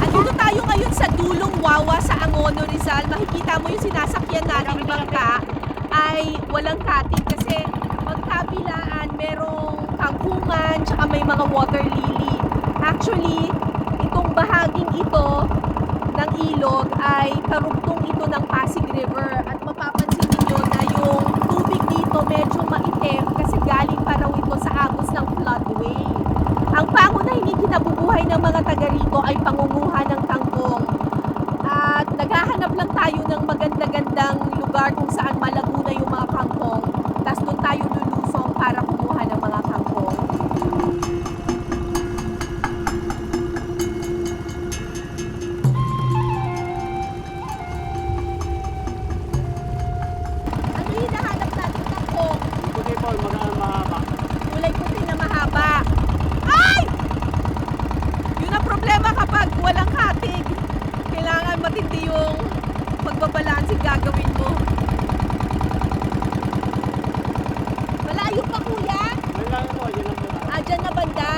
Andito tayo ngayon sa dulong Wawa sa Angono, Rizal. Makikita mo yung sinasakyan nating bangka ay walang katig kasi magkabilaan merong kangkungan tsaka may mga water lily. Actually, itong bahaging ito ng ilog ay karugtong ito ng Pasig River at mapapansin niyo na yung tubig dito medyo maitim kasi galing pa raw ito sa agos ng floodway. Ang pangunahing kinabubuhay ng mga taga rito ay pangunguha ng kangkong. At naghahanap lang tayo ng maganda-gandang lugar kung saan malaguna yung mga kangkong. Tapos doon tayo lulusong para kumuha ng mga kangkong. Ano yung hinahanap natin kangkong? Puti po, mahaba. Kulay puti na mahaba. Ay! Yun ang problema kapag walang katig. Kailangan matindi yung pagbabalansin gagawin mo. Malayo pa kuya? Yan lang po, yan lang po. Dyan na banda.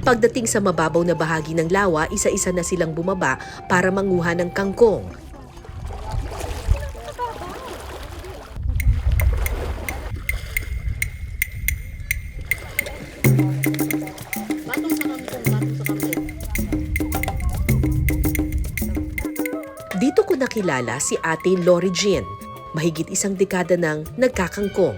Pagdating sa mababaw na bahagi ng lawa, isa-isa na silang bumaba para manguha ng kangkong. Batong sa kambing. Dito ko nakilala si Ate Lori Jean, mahigit isang dekada nang nagkakangkong.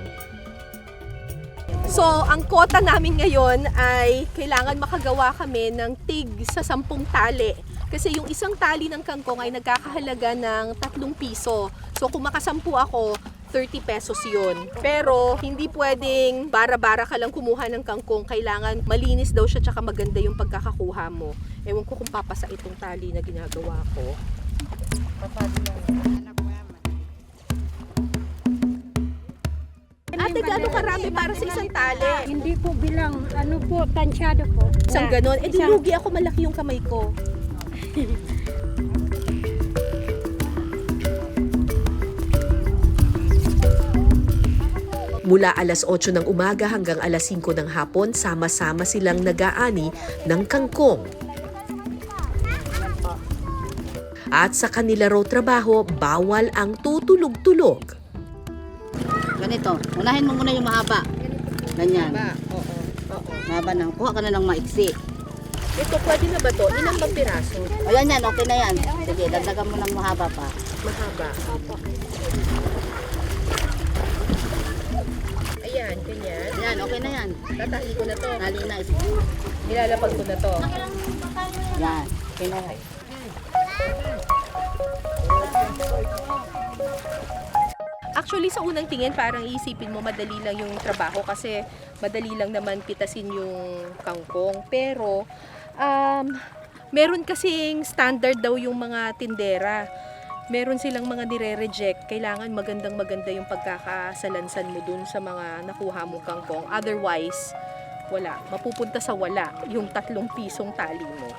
So, ang kota namin ngayon ay kailangan makagawa kami ng tig sa 10 tali. Kasi yung isang tali ng kangkong ay nagkakahalaga ng 3 piso. So, kung makasampu ako, 30 pesos yun. Pero, hindi pwedeng bara-bara ka lang kumuha ng kangkong. Kailangan malinis daw siya tsaka maganda yung pagkakakuha mo. Ewan ko kung papasa itong tali na ginagawa ko. Ate, gano'ng karami para sa isang tali? Hindi po bilang, ano po, tansyado po. Isang ganon. Eh, di lugi ako, malaki yung kamay ko. Mula alas 8 ng umaga hanggang alas 5 ng hapon, sama-sama silang nag-aani ng kangkong. At sa kanila raw trabaho, bawal ang tutulog-tulog. Ganito, unahin mo muna yung mahaba. Ganyan. Oo. Mahaba na. Kuha ka na ng maiksi. Ito, pwede na ba to? Ilang bang piraso? Ayan yan, okay na yan. Sige, dagdagan mo ng mahaba pa. Mahaba. Ayan, ganyan. Ayan, okay na yan. Tatali ko na to. Tali na. Nilalapag ko na to. Yan, okay na yan. Actually, sa unang tingin, parang iisipin mo madali lang yung trabaho kasi madali lang naman pitasin yung kangkong. Pero, meron kasing standard daw yung mga tindera. Meron silang mga nire-reject. Kailangan magandang-maganda yung pagkakasalansan mo dun sa mga nakuha mong kangkong. Otherwise, wala. Mapupunta sa wala yung 3 pisong tali mo.